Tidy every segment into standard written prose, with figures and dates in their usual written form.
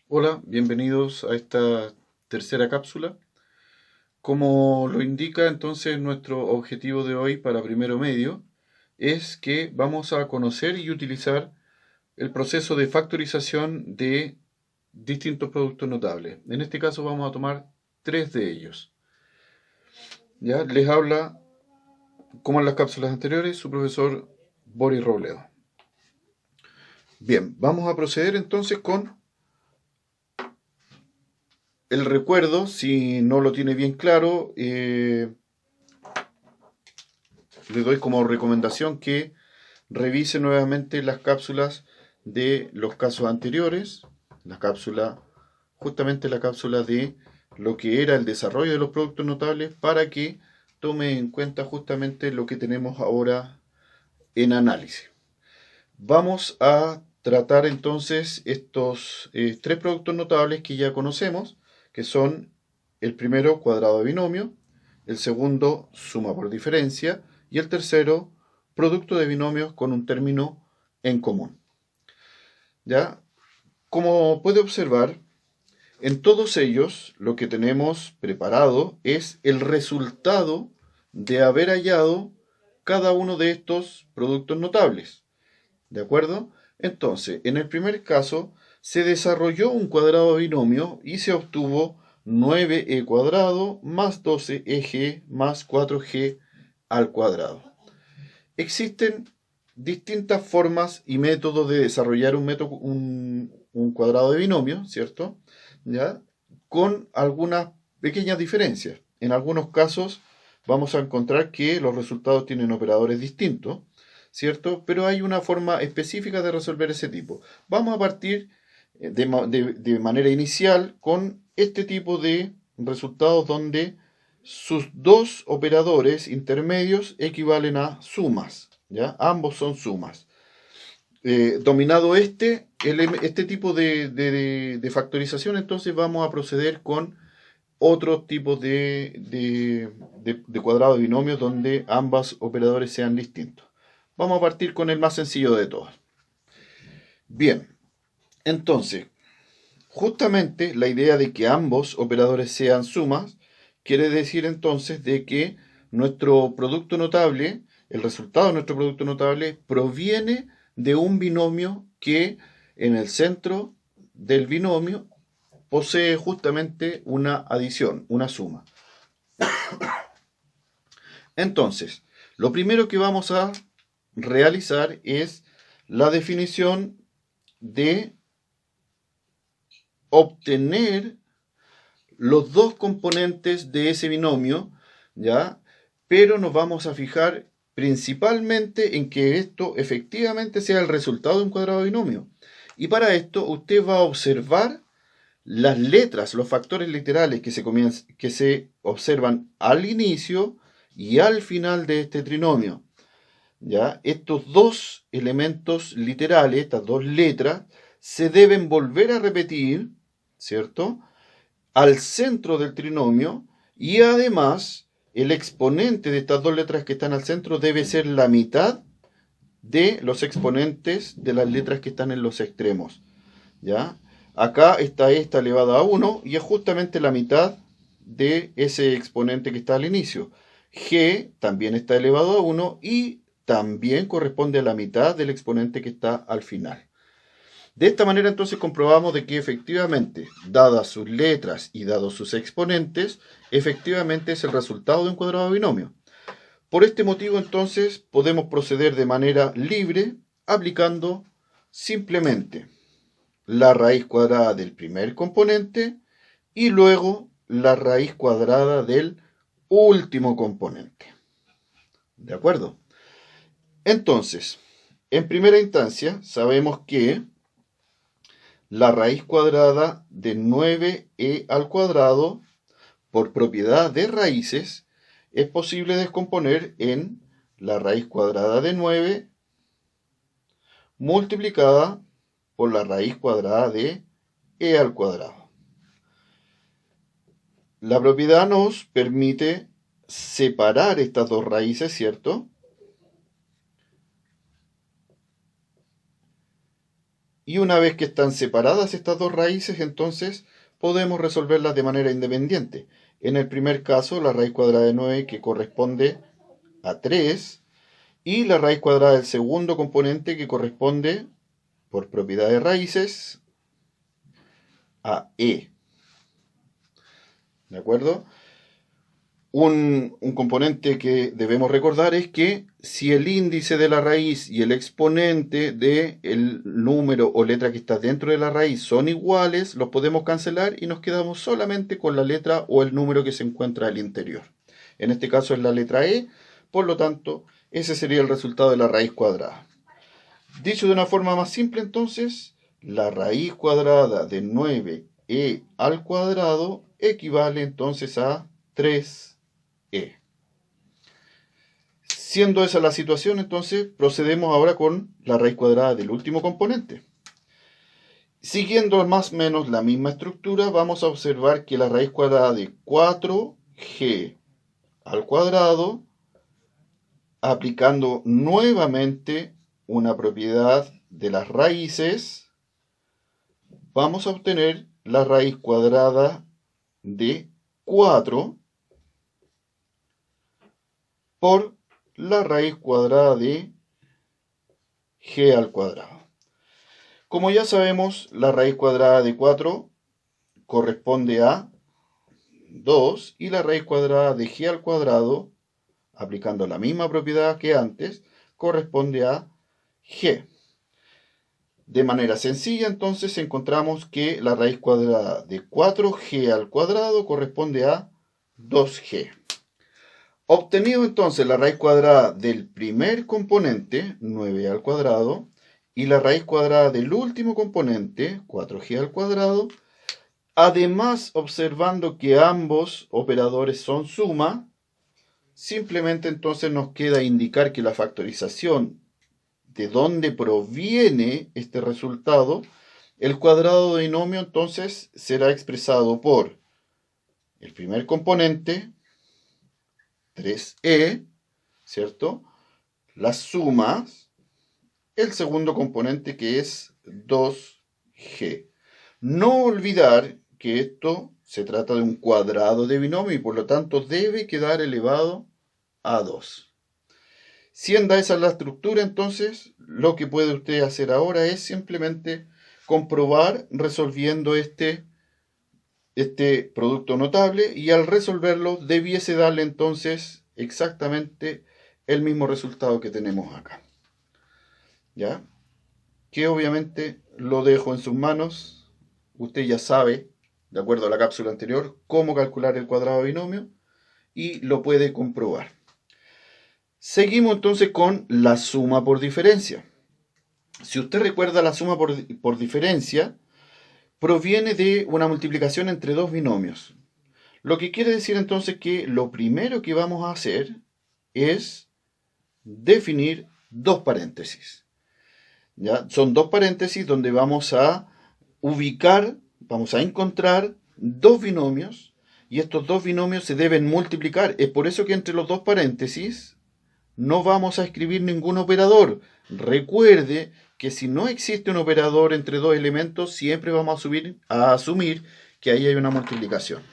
Hola, bienvenidos a esta tercera cápsula. Como lo indica entonces nuestro objetivo de hoy para primero medio, es que vamos a conocer y utilizar el proceso de factorización de distintos productos notables. En este caso vamos a tomar tres de ellos. Ya les habla, como en las cápsulas anteriores, su profesor Boris Robledo. Bien, vamos a proceder entonces con el recuerdo. Si no lo tiene bien claro, le doy como recomendación que revise nuevamente las cápsulas de los casos anteriores, justamente la cápsula de lo que era el desarrollo de los productos notables, para que tome en cuenta justamente lo que tenemos ahora en análisis. Vamos a tratar entonces estos tres productos notables que ya conocemos, que son el primero, cuadrado de binomio; el segundo, suma por diferencia; y el tercero, producto de binomios con un término en común. ¿Ya? Como puede observar, en todos ellos lo que tenemos preparado es el resultado de haber hallado cada uno de estos productos notables. ¿De acuerdo? Entonces, en el primer caso, se desarrolló un cuadrado de binomio y se obtuvo 9e cuadrado más 12eg más 4g al cuadrado. Existen distintas formas y métodos de desarrollar un cuadrado de binomio, ¿cierto? ¿Ya? Con algunas pequeñas diferencias. En algunos casos vamos a encontrar que los resultados tienen operadores distintos, ¿cierto? Pero hay una forma específica de resolver ese tipo. Vamos a partir de manera inicial con este tipo de resultados donde sus dos operadores intermedios equivalen a sumas, ¿ya? Ambos son sumas. Dominado este tipo de factorización, entonces vamos a proceder con otros tipos de cuadrado de binomios donde ambos operadores sean distintos. Vamos a partir con el más sencillo de todos. Bien, entonces, justamente la idea de que ambos operadores sean sumas quiere decir entonces de que nuestro producto notable, el resultado de nuestro producto notable, proviene de un binomio que en el centro del binomio posee justamente una adición, una suma. Entonces, lo primero que vamos a realizar es la definición de obtener los dos componentes de ese binomio, ¿ya? Pero nos vamos a fijar principalmente en que esto efectivamente sea el resultado de un cuadrado de binomio. Y para esto usted va a observar las letras, los factores literales que se observan al inicio y al final de este trinomio. ¿Ya? Estos dos elementos literales, estas dos letras, se deben volver a repetir, ¿cierto?, al centro del trinomio, y además el exponente de estas dos letras que están al centro debe ser la mitad de los exponentes de las letras que están en los extremos. ¿Ya? Acá está esta elevada a 1 y es justamente la mitad de ese exponente que está al inicio. G también está elevado a 1 y también corresponde a la mitad del exponente que está al final. De esta manera entonces comprobamos de que efectivamente, dadas sus letras y dados sus exponentes, efectivamente es el resultado de un cuadrado de binomio. Por este motivo entonces podemos proceder de manera libre aplicando simplemente la raíz cuadrada del primer componente y luego la raíz cuadrada del último componente. ¿De acuerdo? Entonces, en primera instancia sabemos que la raíz cuadrada de 9e al cuadrado, por propiedad de raíces, es posible descomponer en la raíz cuadrada de 9 multiplicada por la raíz cuadrada de e al cuadrado. La propiedad nos permite separar estas dos raíces, ¿cierto? Y una vez que están separadas estas dos raíces, entonces podemos resolverlas de manera independiente. En el primer caso, la raíz cuadrada de 9 que corresponde a 3 y la raíz cuadrada del segundo componente que corresponde, por propiedad de raíces, a e. ¿De acuerdo? Un componente que debemos recordar es que si el índice de la raíz y el exponente del número o letra que está dentro de la raíz son iguales, los podemos cancelar y nos quedamos solamente con la letra o el número que se encuentra al interior. En este caso es la letra e, por lo tanto, ese sería el resultado de la raíz cuadrada. Dicho de una forma más simple, entonces, la raíz cuadrada de 9e al cuadrado equivale entonces a 3e. Siendo esa la situación, entonces procedemos ahora con la raíz cuadrada del último componente. Siguiendo más o menos la misma estructura, vamos a observar que la raíz cuadrada de 4g al cuadrado, aplicando nuevamente una propiedad de las raíces, vamos a obtener la raíz cuadrada de 4 por la raíz cuadrada de g al cuadrado. Como ya sabemos, la raíz cuadrada de 4 corresponde a 2 y la raíz cuadrada de g al cuadrado, aplicando la misma propiedad que antes, corresponde a g. De manera sencilla, entonces, encontramos que la raíz cuadrada de 4g al cuadrado corresponde a 2g. Obtenido entonces la raíz cuadrada del primer componente, 9 al cuadrado, y la raíz cuadrada del último componente, 4g al cuadrado, además observando que ambos operadores son suma, simplemente entonces nos queda indicar que la factorización de dónde proviene este resultado, el cuadrado de binomio entonces será expresado por el primer componente, 3e, ¿cierto? Las sumas, el segundo componente que es 2g. No olvidar que esto se trata de un cuadrado de binomio y por lo tanto debe quedar elevado a 2. Siendo esa la estructura, entonces, lo que puede usted hacer ahora es simplemente comprobar resolviendo este producto notable y al resolverlo debiese darle entonces exactamente el mismo resultado que tenemos acá. ¿Ya? Que obviamente lo dejo en sus manos. Usted ya sabe, de acuerdo a la cápsula anterior, cómo calcular el cuadrado de binomio y lo puede comprobar. Seguimos entonces con la suma por diferencia. Si usted recuerda, la suma por diferencia proviene de una multiplicación entre dos binomios. Lo que quiere decir entonces que lo primero que vamos a hacer es definir dos paréntesis. ¿Ya? Son dos paréntesis donde vamos a ubicar, vamos a encontrar dos binomios y estos dos binomios se deben multiplicar. Es por eso que entre los dos paréntesis no vamos a escribir ningún operador. Recuerde que si no existe un operador entre dos elementos, siempre vamos a asumir que ahí hay una multiplicación.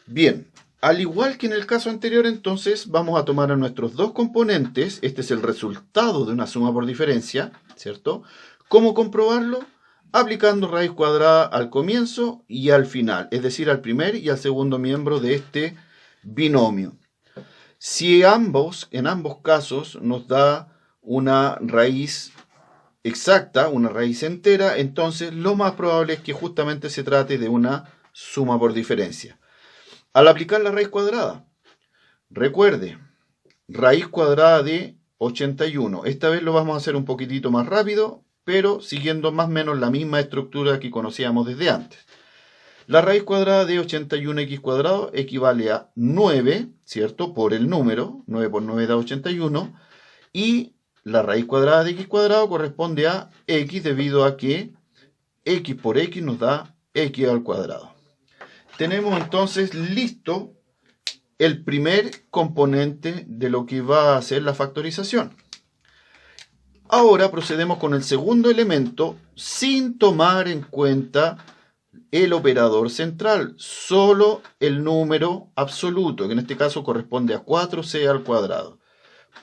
Bien, al igual que en el caso anterior, entonces vamos a tomar a nuestros dos componentes. Este es el resultado de una suma por diferencia, ¿cierto? ¿Cómo comprobarlo? Aplicando raíz cuadrada al comienzo y al final, es decir, al primer y al segundo miembro de este binomio. Si en ambos casos nos da una raíz exacta, una raíz entera, entonces lo más probable es que justamente se trate de una suma por diferencia. Al aplicar la raíz cuadrada, recuerde, raíz cuadrada de 81. Esta vez lo vamos a hacer un poquitito más rápido, pero siguiendo más o menos la misma estructura que conocíamos desde antes. La raíz cuadrada de 81x cuadrado equivale a 9, ¿cierto? Por el número, 9 por 9 da 81. Y la raíz cuadrada de x cuadrado corresponde a x debido a que x por x nos da x al cuadrado. Tenemos entonces listo el primer componente de lo que va a ser la factorización. Ahora procedemos con el segundo elemento sin tomar en cuenta el operador central, solo el número absoluto, que en este caso corresponde a 4c al cuadrado.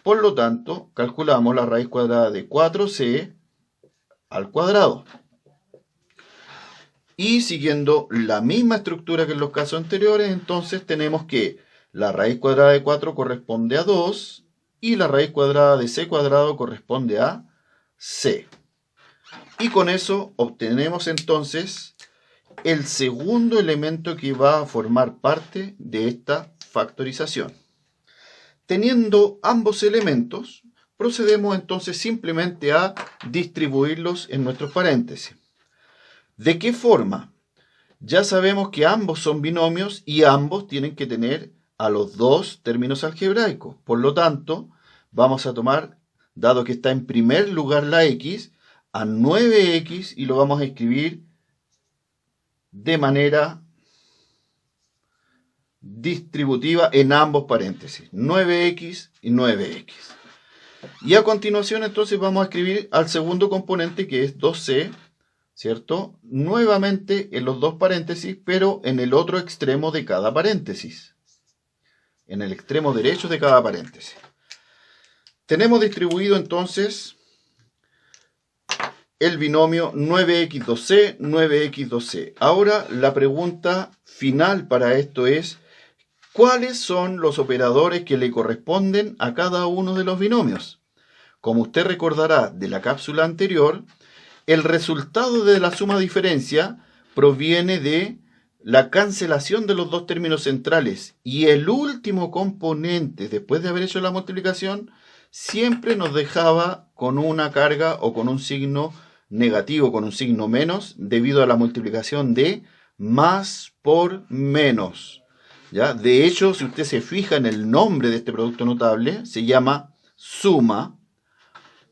Por lo tanto, calculamos la raíz cuadrada de 4c al cuadrado. Y siguiendo la misma estructura que en los casos anteriores, entonces tenemos que la raíz cuadrada de 4 corresponde a 2 y la raíz cuadrada de c cuadrado corresponde a c. Y con eso obtenemos entonces el segundo elemento que va a formar parte de esta factorización. Teniendo ambos elementos, procedemos entonces simplemente a distribuirlos en nuestros paréntesis. ¿De qué forma? Ya sabemos que ambos son binomios y ambos tienen que tener a los dos términos algebraicos. Por lo tanto, vamos a tomar, dado que está en primer lugar la x, a 9x y lo vamos a escribir de manera distributiva en ambos paréntesis. 9x y 9x. Y a continuación entonces vamos a escribir al segundo componente que es 2c, ¿cierto? Nuevamente en los dos paréntesis, pero en el otro extremo de cada paréntesis. En el extremo derecho de cada paréntesis. Tenemos distribuido entonces el binomio 9x2c, 9x2c. Ahora la pregunta final para esto es, ¿cuáles son los operadores que le corresponden a cada uno de los binomios? Como usted recordará de la cápsula anterior, el resultado de la suma diferencia proviene de la cancelación de los dos términos centrales y el último componente, después de haber hecho la multiplicación, siempre nos dejaba con una carga o con un signo negativo, con un signo menos, debido a la multiplicación de más por menos. ¿Ya? De hecho, si usted se fija en el nombre de este producto notable, se llama suma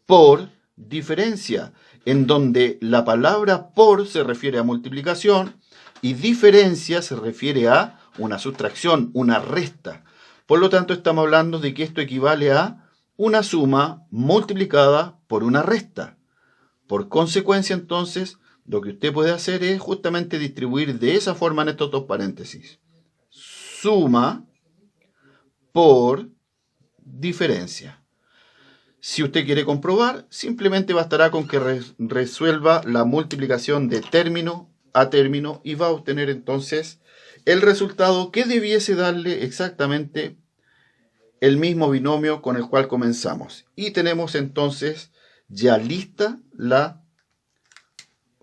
por diferencia, en donde la palabra por se refiere a multiplicación y diferencia se refiere a una sustracción, una resta. Por lo tanto, estamos hablando de que esto equivale a una suma multiplicada por una resta. Por consecuencia, entonces, lo que usted puede hacer es justamente distribuir de esa forma en estos dos paréntesis. Suma por diferencia. Si usted quiere comprobar, simplemente bastará con que resuelva la multiplicación de término a término y va a obtener entonces el resultado que debiese darle exactamente el mismo binomio con el cual comenzamos. Y tenemos entonces ya lista la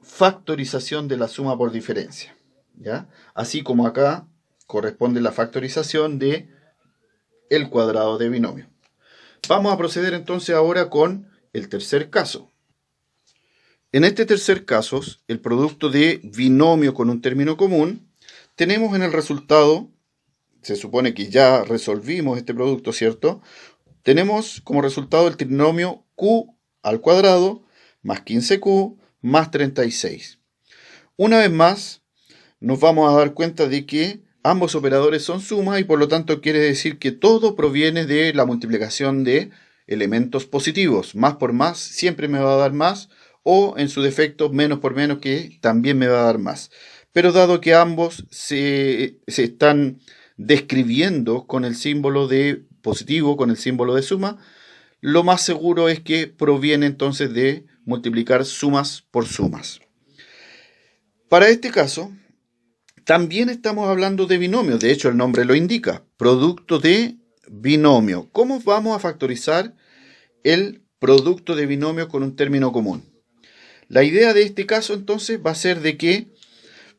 factorización de la suma por diferencia. ¿Ya? Así como acá corresponde la factorización de el cuadrado de binomio. Vamos a proceder entonces ahora con el tercer caso. En este tercer caso, el producto de binomio con un término común, tenemos en el resultado, se supone que ya resolvimos este producto, ¿cierto? Tenemos como resultado el trinomio q al cuadrado más 15q más 36. Una vez más, nos vamos a dar cuenta de que ambos operadores son sumas y por lo tanto quiere decir que todo proviene de la multiplicación de elementos positivos. Más por más siempre me va a dar más, o en su defecto menos por menos, que también me va a dar más. Pero dado que ambos se están describiendo con el símbolo de positivo, con el símbolo de suma, lo más seguro es que proviene entonces de multiplicar sumas por sumas. Para este caso, también estamos hablando de binomios, de hecho el nombre lo indica, producto de binomio. ¿Cómo vamos a factorizar el producto de binomio con un término común? La idea de este caso entonces va a ser de que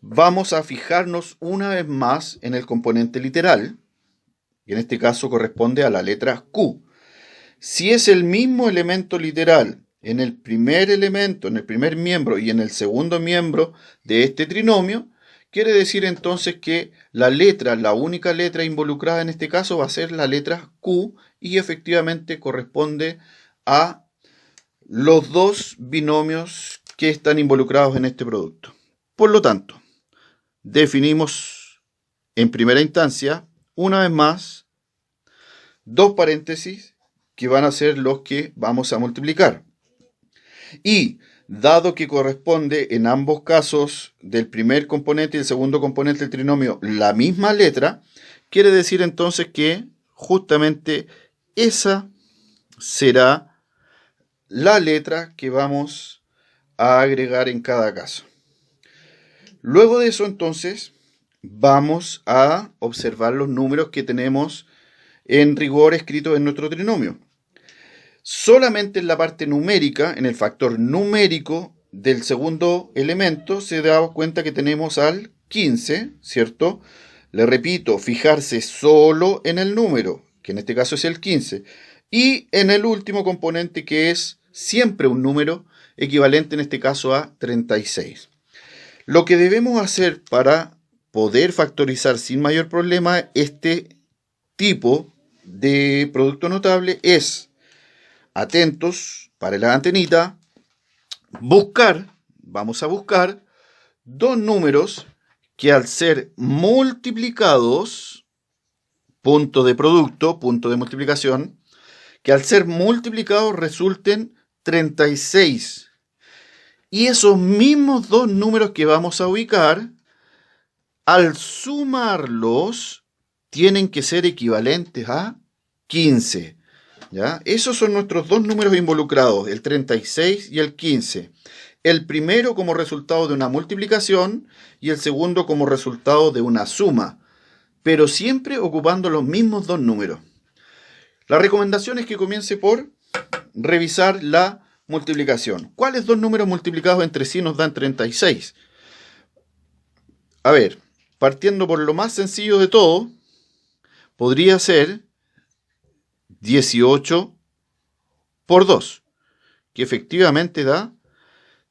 vamos a fijarnos una vez más en el componente literal, y en este caso corresponde a la letra Q. Si es el mismo elemento literal en el primer elemento, en el primer miembro y en el segundo miembro de este trinomio, quiere decir entonces que la única letra involucrada en este caso va a ser la letra Q y efectivamente corresponde a los dos binomios que están involucrados en este producto. Por lo tanto, definimos en primera instancia, una vez más, dos paréntesis que van a ser los que vamos a multiplicar. Y dado que corresponde en ambos casos del primer componente y el segundo componente del trinomio la misma letra, quiere decir entonces que justamente esa será la letra que vamos a agregar en cada caso. Luego de eso entonces vamos a observar los números que tenemos en rigor escritos en nuestro trinomio. Solamente en la parte numérica, en el factor numérico del segundo elemento, se da cuenta que tenemos al 15, ¿cierto? Le repito, fijarse solo en el número, que en este caso es el 15, y en el último componente, que es siempre un número, equivalente en este caso a 36. Lo que debemos hacer para poder factorizar sin mayor problema este tipo de producto notable es, atentos para la antenita, vamos a buscar dos números que al ser multiplicados, punto de producto, punto de multiplicación, que al ser multiplicados resulten 36. Y esos mismos dos números que vamos a ubicar, al sumarlos, tienen que ser equivalentes a 15. ¿Ya? Esos son nuestros dos números involucrados, el 36 y el 15. El primero como resultado de una multiplicación y el segundo como resultado de una suma, pero siempre ocupando los mismos dos números. La recomendación es que comience por revisar la multiplicación. ¿Cuáles dos números multiplicados entre sí nos dan 36? A ver, partiendo por lo más sencillo de todo, podría ser 18 por 2, que efectivamente da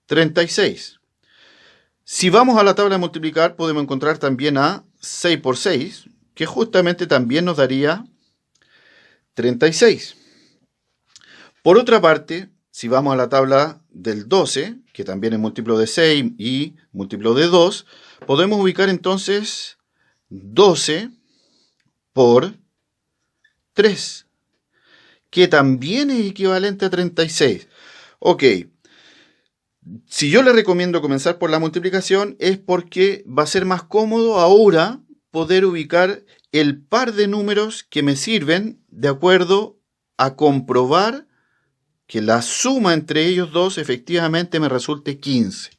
36. Si vamos a la tabla de multiplicar, podemos encontrar también a 6 por 6, que justamente también nos daría 36. Por otra parte, si vamos a la tabla del 12, que también es múltiplo de 6 y múltiplo de 2, podemos ubicar entonces 12 por 3, que también es equivalente a 36. Ok, si yo le recomiendo comenzar por la multiplicación es porque va a ser más cómodo ahora poder ubicar el par de números que me sirven de acuerdo a comprobar que la suma entre ellos dos efectivamente me resulte 15.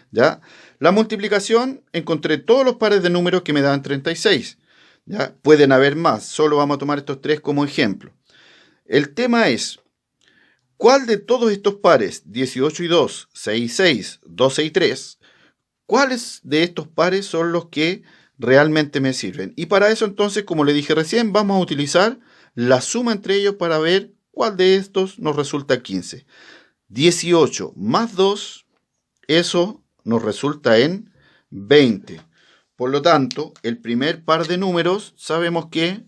¿Ya? La multiplicación, encontré todos los pares de números que me dan 36. ¿Ya? Pueden haber más, solo vamos a tomar estos tres como ejemplo. El tema es, ¿cuál de todos estos pares, 18 y 2, 6 y 6, 12 y 3, cuáles de estos pares son los que realmente me sirven? Y para eso entonces, como le dije recién, vamos a utilizar la suma entre ellos para ver cuál de estos nos resulta 15. 18 más 2, eso nos resulta en 20. Por lo tanto, el primer par de números sabemos que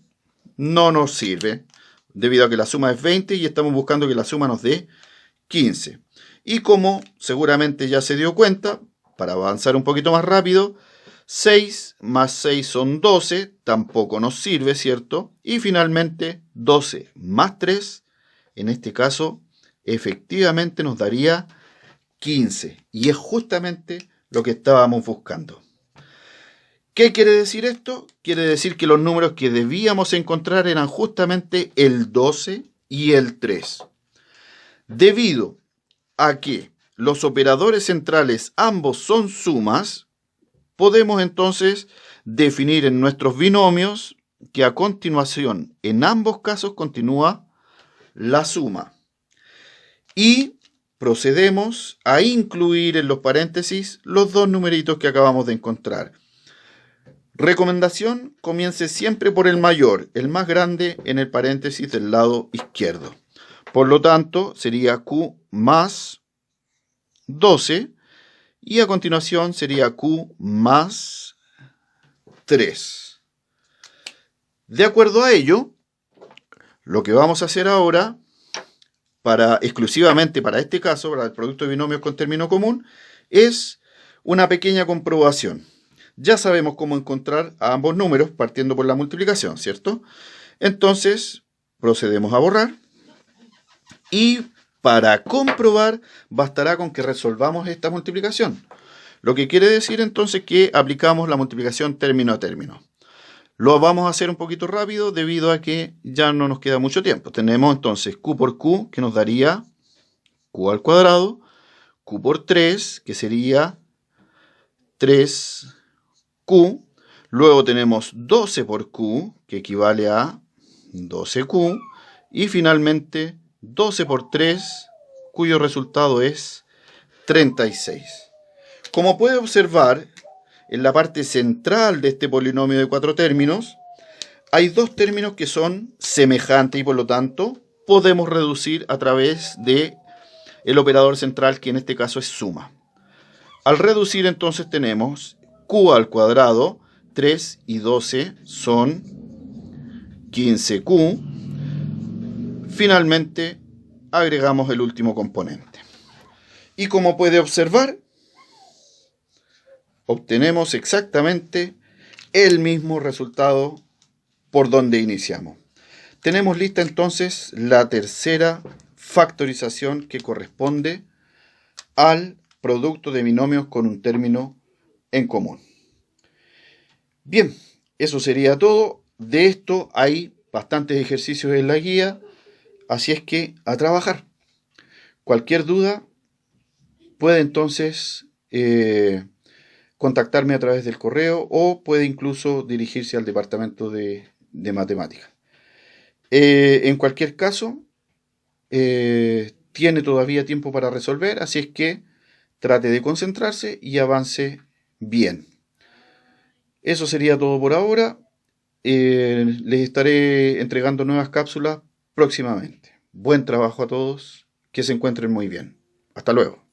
no nos sirve, debido a que la suma es 20 y estamos buscando que la suma nos dé 15. Y como seguramente ya se dio cuenta, para avanzar un poquito más rápido, 6 más 6 son 12, tampoco nos sirve, ¿cierto? Y finalmente 12 más 3, en este caso, efectivamente nos daría 15. Y es justamente lo que estábamos buscando. ¿Qué quiere decir esto? Quiere decir que los números que debíamos encontrar eran justamente el 12 y el 3. Debido a que los operadores centrales ambos son sumas, podemos entonces definir en nuestros binomios que a continuación en ambos casos continúa la suma. Y procedemos a incluir en los paréntesis los dos numeritos que acabamos de encontrar. Recomendación, comience siempre por el mayor, el más grande en el paréntesis del lado izquierdo. Por lo tanto, sería Q más 12 y a continuación sería Q más 3. De acuerdo a ello, lo que vamos a hacer ahora, exclusivamente para este caso, para el producto de binomios con término común, es una pequeña comprobación. Ya sabemos cómo encontrar a ambos números partiendo por la multiplicación, ¿cierto? Entonces, procedemos a borrar y Para comprobar, bastará con que resolvamos esta multiplicación. Lo que quiere decir entonces que aplicamos la multiplicación término a término. Lo vamos a hacer un poquito rápido debido a que ya no nos queda mucho tiempo. Tenemos entonces q por q, que nos daría q al cuadrado, q por 3, que sería 3q. Luego tenemos 12 por q, que equivale a 12q. Y finalmente 12 por 3, cuyo resultado es 36. Como puede observar, en la parte central de este polinomio de 4 términos, hay dos términos que son semejantes y por lo tanto podemos reducir a través de el operador central, que en este caso es suma. Al reducir entonces tenemos q al cuadrado, 3 y 12 son 15q. Finalmente agregamos el último componente. Y como puede observar, obtenemos exactamente el mismo resultado por donde iniciamos. Tenemos lista entonces la tercera factorización, que corresponde al producto de binomios con un término en común. Bien, eso sería todo. De esto hay bastantes ejercicios en la guía, así es que a trabajar. Cualquier duda puede entonces contactarme a través del correo o puede incluso dirigirse al departamento de matemáticas. En cualquier caso, tiene todavía tiempo para resolver, así es que trate de concentrarse y avance bien. Eso sería todo por ahora. Les estaré entregando nuevas cápsulas próximamente. Buen trabajo a todos, que se encuentren muy bien. Hasta luego.